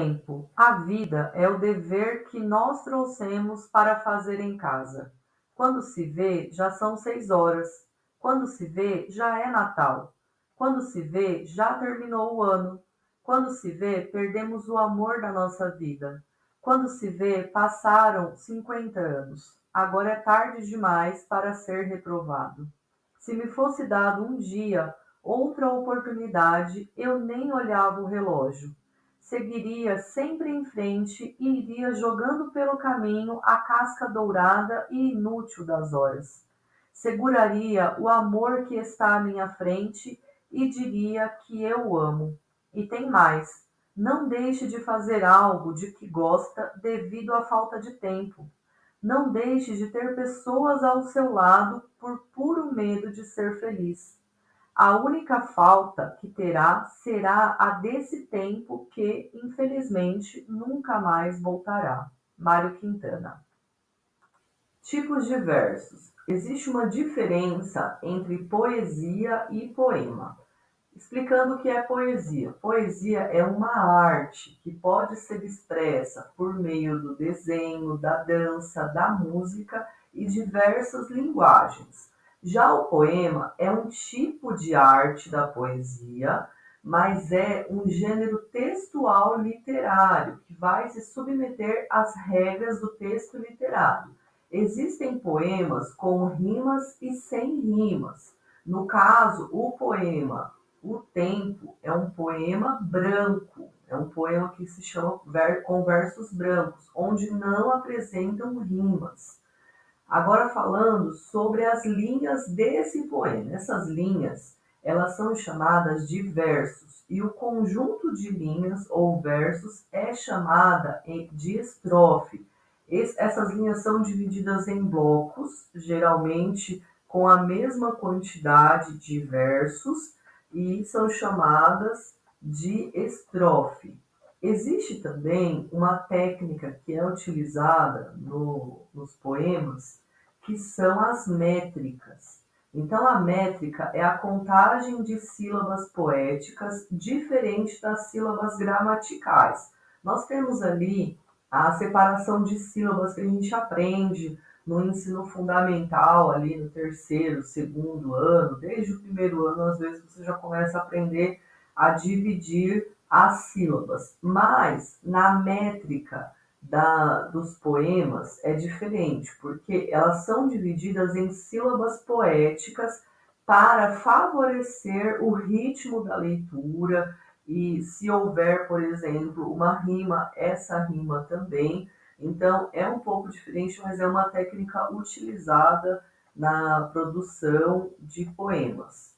tempo, a vida é o dever que nós trouxemos para fazer em casa. Quando se vê, já são 6 horas. Quando se vê, já é Natal. Quando se vê, já terminou o ano. Quando se vê, perdemos o amor da nossa vida. Quando se vê, passaram 50 anos. Agora é tarde demais para ser reprovado. Se me fosse dado um dia, outra oportunidade, eu nem olhava o relógio. Seguiria sempre em frente e iria jogando pelo caminho a casca dourada e inútil das horas. Seguraria o amor que está à minha frente e diria que eu o amo. E tem mais: não deixe de fazer algo de que gosta devido à falta de tempo. Não deixe de ter pessoas ao seu lado por puro medo de ser feliz. A única falta que terá será a desse tempo que, infelizmente, nunca mais voltará. Mário Quintana. Tipos de versos. Existe uma diferença entre poesia e poema. Explicando o que é poesia. Poesia é uma arte que pode ser expressa por meio do desenho, da dança, da música e diversas linguagens. Já o poema é um tipo de arte da poesia, mas é um gênero textual literário que vai se submeter às regras do texto literário. Existem poemas com rimas e sem rimas. No caso, o poema O Tempo é um poema branco, é um poema que se chama com versos brancos, onde não apresentam rimas. Agora falando sobre as linhas desse poema. Essas linhas, elas são chamadas de versos, e o conjunto de linhas ou versos é chamada de estrofe. Essas linhas são divididas em blocos, geralmente com a mesma quantidade de versos, e são chamadas de estrofe. Existe também uma técnica que é utilizada nos poemas, que são as métricas. Então, a métrica é a contagem de sílabas poéticas diferente das sílabas gramaticais. Nós temos ali a separação de sílabas que a gente aprende no ensino fundamental, ali no terceiro, segundo ano. Desde o primeiro ano, às vezes, você já começa a aprender a dividir as sílabas. Mas na métrica dos poemas é diferente, porque elas são divididas em sílabas poéticas para favorecer o ritmo da leitura, e se houver, por exemplo, uma rima, essa rima também. Então, é um pouco diferente, mas é uma técnica utilizada na produção de poemas.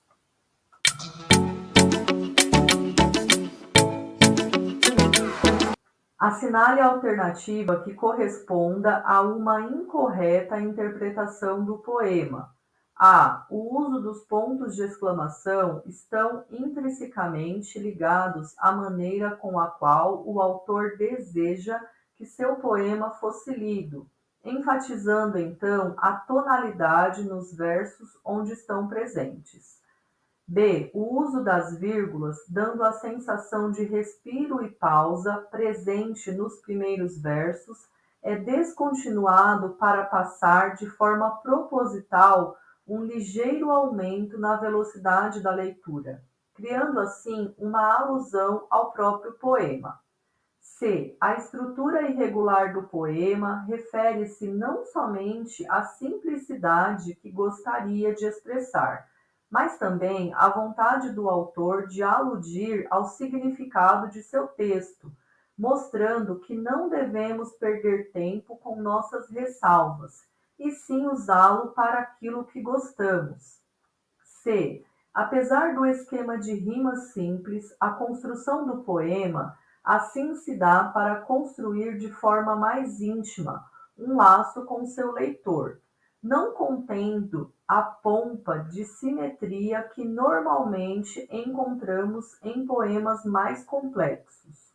Assinale a alternativa que corresponda a uma incorreta interpretação do poema. A. O uso dos pontos de exclamação estão intrinsecamente ligados à maneira com a qual o autor deseja que seu poema fosse lido, enfatizando então a tonalidade nos versos onde estão presentes. B. O uso das vírgulas, dando a sensação de respiro e pausa presente nos primeiros versos, é descontinuado para passar de forma proposital um ligeiro aumento na velocidade da leitura, criando assim uma alusão ao próprio poema. C. A estrutura irregular do poema refere-se não somente à simplicidade que gostaria de expressar, mas também à vontade do autor de aludir ao significado de seu texto, mostrando que não devemos perder tempo com nossas ressalvas, e sim usá-lo para aquilo que gostamos. C. Apesar do esquema de rimas simples, a construção do poema assim se dá para construir de forma mais íntima um laço com seu leitor, não contendo a pompa de simetria que normalmente encontramos em poemas mais complexos.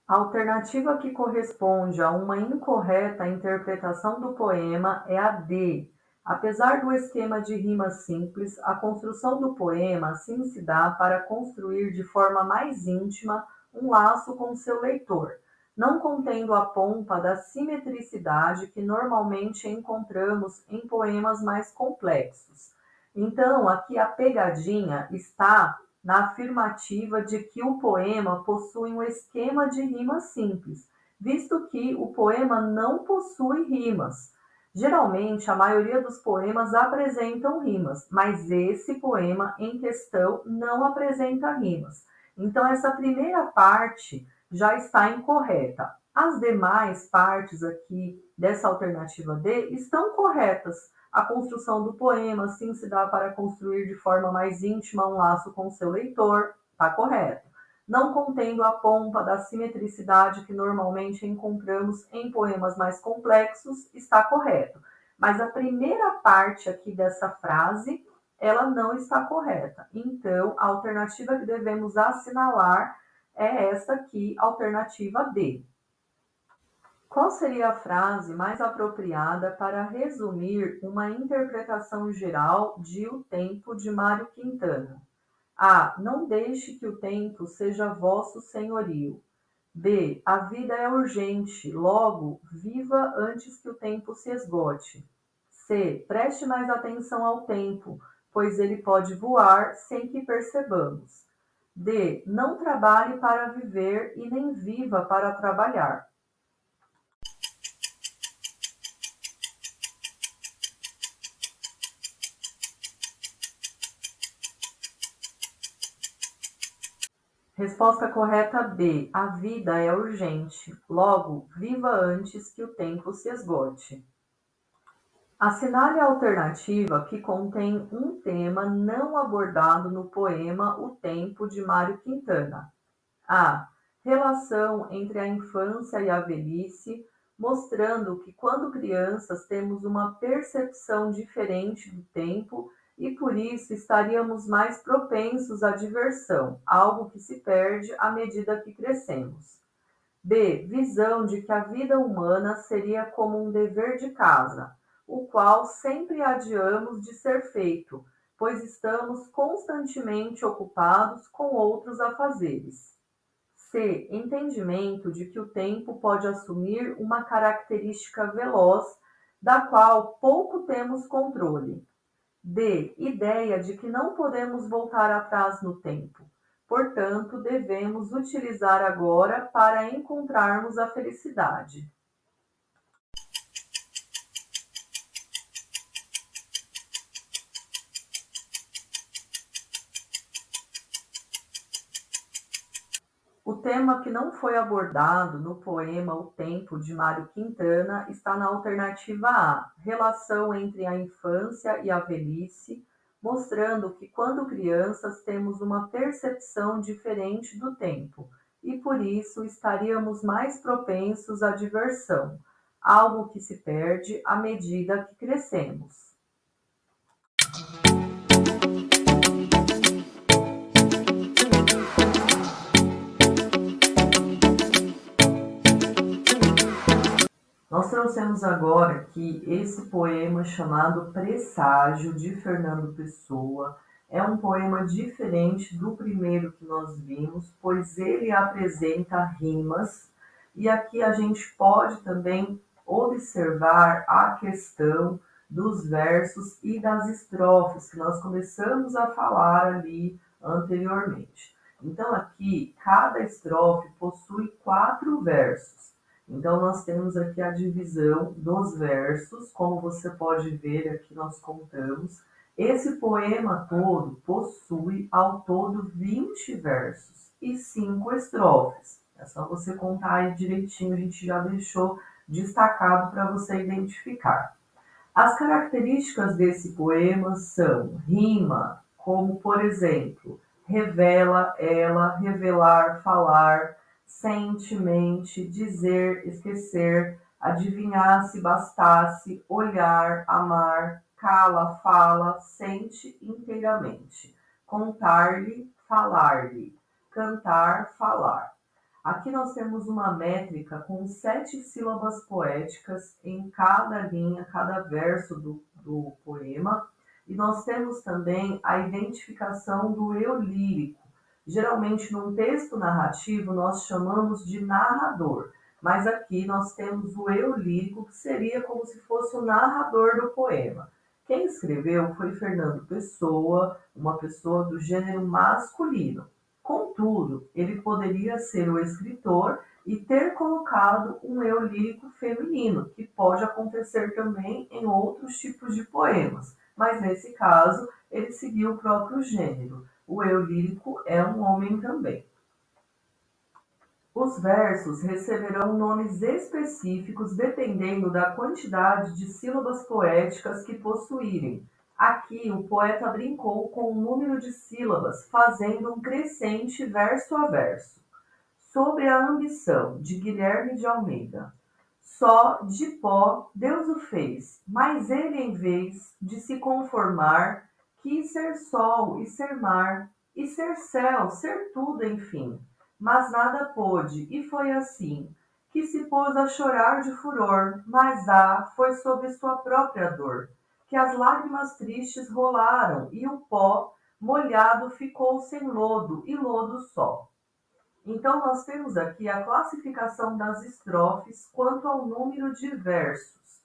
A alternativa que corresponde a uma incorreta interpretação do poema é a D. Apesar do esquema de rima simples, a construção do poema assim se dá para construir de forma mais íntima um laço com seu leitor, não contendo a pompa da simetricidade que normalmente encontramos em poemas mais complexos. Então, aqui a pegadinha está na afirmativa de que o poema possui um esquema de rimas simples, visto que o poema não possui rimas. Geralmente, a maioria dos poemas apresentam rimas, mas esse poema em questão não apresenta rimas. Então, essa primeira parte já está incorreta. As demais partes aqui dessa alternativa D estão corretas. A construção do poema, assim, se dá para construir de forma mais íntima um laço com seu leitor, está correto. Não contendo a pompa da simetricidade que normalmente encontramos em poemas mais complexos, está correto. Mas a primeira parte aqui dessa frase, ela não está correta. Então, a alternativa que devemos assinalar é essa aqui, alternativa D. Qual seria a frase mais apropriada para resumir uma interpretação geral de O Tempo de Mário Quintana? A. Não deixe que o tempo seja vosso senhorio. B. A vida é urgente, logo, viva antes que o tempo se esgote. C. Preste mais atenção ao tempo, pois ele pode voar sem que percebamos. D. Não trabalhe para viver e nem viva para trabalhar. Resposta correta B. A vida é urgente. Logo, viva antes que o tempo se esgote. Assinale a alternativa que contém um tema não abordado no poema O Tempo de Mário Quintana. A. Relação entre a infância e a velhice, mostrando que quando crianças temos uma percepção diferente do tempo e por isso estaríamos mais propensos à diversão, algo que se perde à medida que crescemos. B. Visão de que a vida humana seria como um dever de casa, o qual sempre adiamos de ser feito, pois estamos constantemente ocupados com outros afazeres. C. Entendimento de que o tempo pode assumir uma característica veloz, da qual pouco temos controle. D. Ideia de que não podemos voltar atrás no tempo. Portanto, devemos utilizar agora para encontrarmos a felicidade. O tema que não foi abordado no poema O Tempo, de Mário Quintana, está na alternativa A, relação entre a infância e a velhice, mostrando que quando crianças temos uma percepção diferente do tempo e por isso estaríamos mais propensos à diversão, algo que se perde à medida que crescemos. Nós trouxemos agora aqui esse poema chamado Presságio, de Fernando Pessoa. É um poema diferente do primeiro que nós vimos, pois ele apresenta rimas, e aqui a gente pode também observar a questão dos versos e das estrofes, que nós começamos a falar ali anteriormente. Então, aqui, cada estrofe possui 4 versos. Então, nós temos aqui a divisão dos versos, como você pode ver aqui, nós contamos. Esse poema todo possui, ao todo, 20 versos e 5 estrofes. É só você contar aí direitinho, a gente já deixou destacado para você identificar. As características desse poema são rima, como, por exemplo, revela, ela, revelar, falar, sente, mente, dizer, esquecer, adivinhar se bastasse, olhar, amar, cala, fala, sente inteiramente, contar-lhe, falar-lhe, cantar, falar. Aqui nós temos uma métrica com 7 sílabas poéticas em cada linha, cada verso do poema, e nós temos também a identificação do eu lírico. Geralmente, num texto narrativo, nós chamamos de narrador, mas aqui nós temos o eu lírico, que seria como se fosse o narrador do poema. Quem escreveu foi Fernando Pessoa, uma pessoa do gênero masculino. Contudo, ele poderia ser o escritor e ter colocado um eu lírico feminino, que pode acontecer também em outros tipos de poemas, mas nesse caso ele seguiu o próprio gênero. O eu lírico é um homem também. Os versos receberão nomes específicos dependendo da quantidade de sílabas poéticas que possuírem. Aqui o poeta brincou com o número de sílabas, fazendo um crescente verso a verso. Sobre a ambição, de Guilherme de Almeida. Só de pó Deus o fez, mas ele, em vez de se conformar, quis ser sol e ser mar, e ser céu, ser tudo, enfim. Mas nada pôde, e foi assim, que se pôs a chorar de furor, mas foi sobre sua própria dor, que as lágrimas tristes rolaram, e o pó molhado ficou sem lodo, e lodo só. Então, nós temos aqui a classificação das estrofes quanto ao número de versos.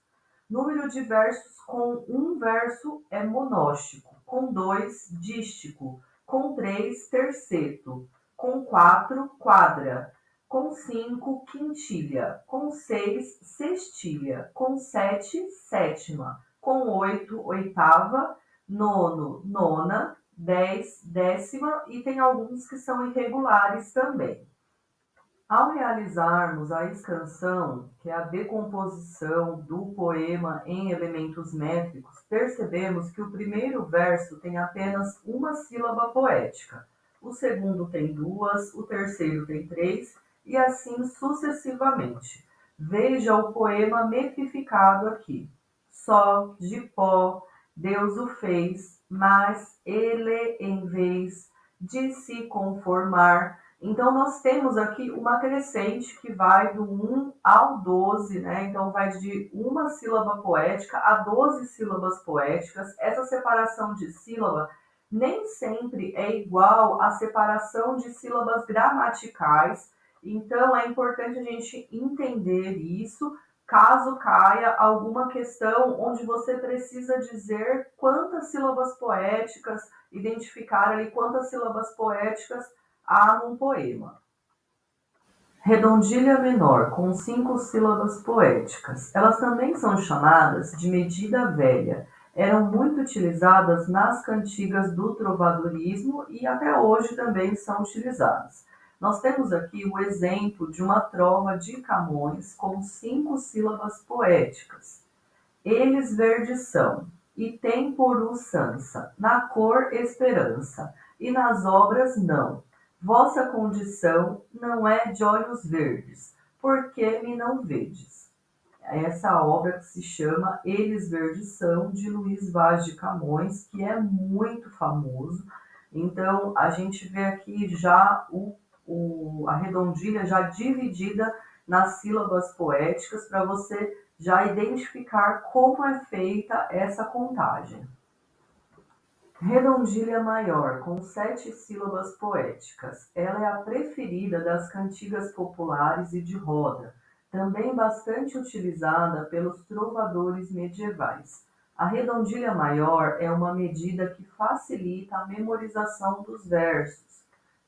Número de versos com um verso é monóstico, com dois, dístico, com três, terceto, com quatro, quadra, com cinco, quintilha, com seis, sextilha, com sete, sétima, com oito, oitava, nono, nona, 10, décima, e tem alguns que são irregulares também. Ao realizarmos a escansão, que é a decomposição do poema em elementos métricos, percebemos que o primeiro verso tem apenas uma sílaba poética, o segundo tem duas, o terceiro tem três, e assim sucessivamente. Veja o poema metrificado aqui. Só de pó Deus o fez, mas ele, em vez de se conformar. Então, nós temos aqui uma crescente que vai do 1 ao 12, né? Então, vai de uma sílaba poética a 12 sílabas poéticas. Essa separação de sílaba nem sempre é igual à separação de sílabas gramaticais. Então, é importante a gente entender isso, caso caia alguma questão onde você precisa dizer quantas sílabas poéticas, identificar ali quantas sílabas poéticas há num poema. Redondilha menor, com 5 sílabas poéticas. Elas também são chamadas de medida velha. Eram muito utilizadas nas cantigas do trovadorismo e até hoje também são utilizadas. Nós temos aqui o exemplo de uma trova de Camões com 5 sílabas poéticas. Eles verdes são, e têm por usança, na cor esperança, e nas obras não. Vossa condição não é de olhos verdes, porque me não vedes. Essa obra que se chama Eles Verdes São, de Luís Vaz de Camões, que é muito famoso. Então, a gente vê aqui já a redondilha já dividida nas sílabas poéticas, para você já identificar como é feita essa contagem. Redondilha maior, com 7 sílabas poéticas. Ela é a preferida das cantigas populares e de roda, também bastante utilizada pelos trovadores medievais. A redondilha maior é uma medida que facilita a memorização dos versos.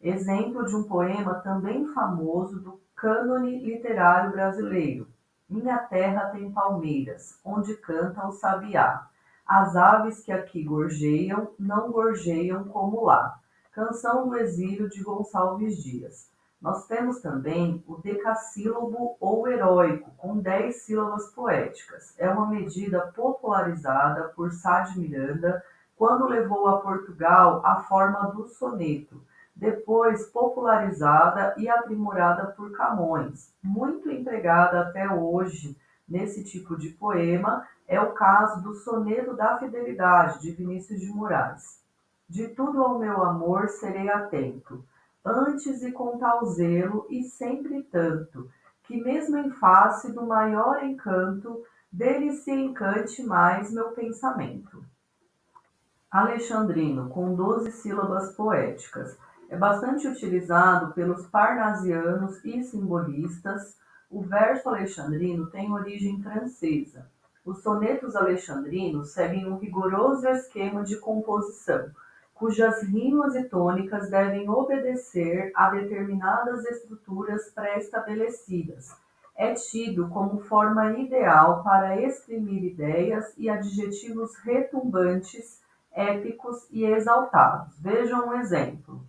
Exemplo de um poema também famoso do cânone literário brasileiro. Minha terra tem palmeiras, onde canta o sabiá. As aves que aqui gorjeiam, não gorjeiam como lá. Canção do Exílio, de Gonçalves Dias. Nós temos também o decassílabo ou heróico, com 10 sílabas poéticas. É uma medida popularizada por Sá de Miranda quando levou a Portugal a forma do soneto, depois popularizada e aprimorada por Camões, muito empregada até hoje nesse tipo de poema. É o caso do Soneto da Fidelidade, de Vinícius de Moraes. De tudo ao meu amor serei atento, antes e com tal zelo e sempre tanto, que mesmo em face do maior encanto, dele se encante mais meu pensamento. Alexandrino, com 12 sílabas poéticas. É bastante utilizado pelos parnasianos e simbolistas. O verso alexandrino tem origem francesa. Os sonetos alexandrinos seguem um rigoroso esquema de composição, cujas rimas e tônicas devem obedecer a determinadas estruturas pré-estabelecidas. É tido como forma ideal para exprimir ideias e adjetivos retumbantes, épicos e exaltados. Vejam um exemplo.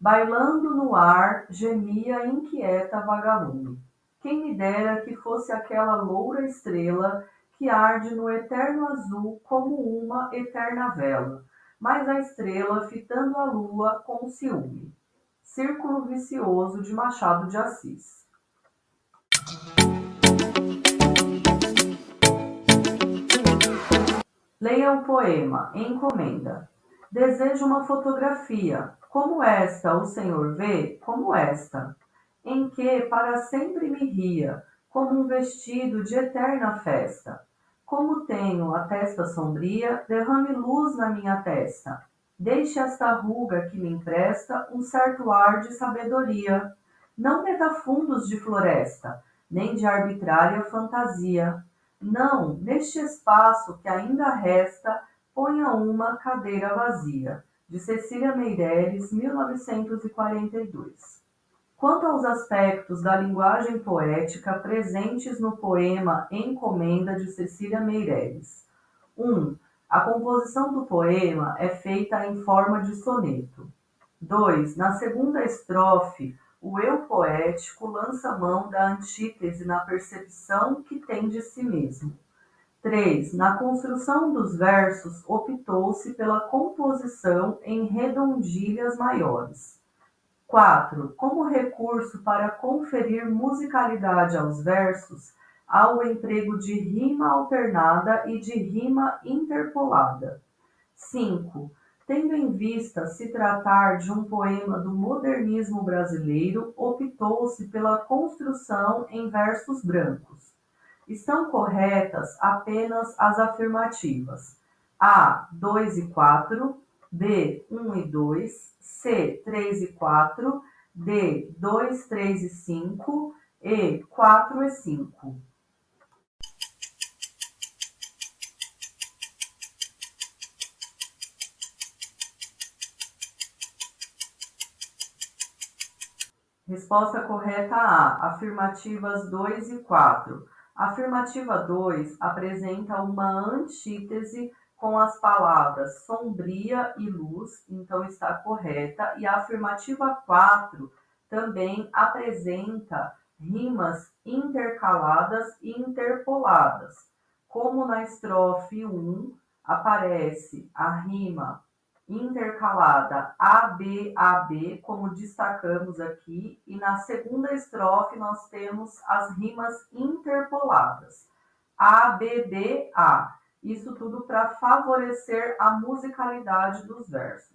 Bailando no ar, gemia inquieta vagalume. Quem me dera que fosse aquela loura estrela que arde no eterno azul como uma eterna vela, mas a estrela fitando a lua com ciúme. Círculo vicioso de Machado de Assis. Leia o poema Encomenda. Desejo uma fotografia, como esta o senhor vê, como esta, em que para sempre me ria, como um vestido de eterna festa. Como tenho a testa sombria, derrame luz na minha testa. Deixe esta ruga que me empresta um certo ar de sabedoria. Não meta fundos de floresta, nem de arbitrária fantasia. Não, neste espaço que ainda resta, ponha uma cadeira vazia. De Cecília Meirelles, 1942. Quanto aos aspectos da linguagem poética presentes no poema Encomenda de Cecília Meirelles. 1. A composição do poema é feita em forma de soneto. 2. Na segunda estrofe, o eu poético lança mão da antítese na percepção que tem de si mesmo. 3. Na construção dos versos, optou-se pela composição em redondilhas maiores. 4. Como recurso para conferir musicalidade aos versos, há o emprego de rima alternada e de rima interpolada. 5. Tendo em vista se tratar de um poema do modernismo brasileiro, optou-se pela construção em versos brancos. Estão corretas apenas as afirmativas A, 2 e 4, B, 1 e 2, C, 3 e 4, D, 2, 3 e 5 e 4 e 5. Resposta correta A, afirmativas 2 e 4. A afirmativa 2 apresenta uma antítese com as palavras sombria e luz, então está correta. E a afirmativa 4 também apresenta rimas intercaladas e interpoladas. Como na estrofe 1 aparece a rima intercalada AB, como destacamos aqui, e na segunda estrofe nós temos as rimas interpoladas, ABBA. Isso tudo para favorecer a musicalidade dos versos.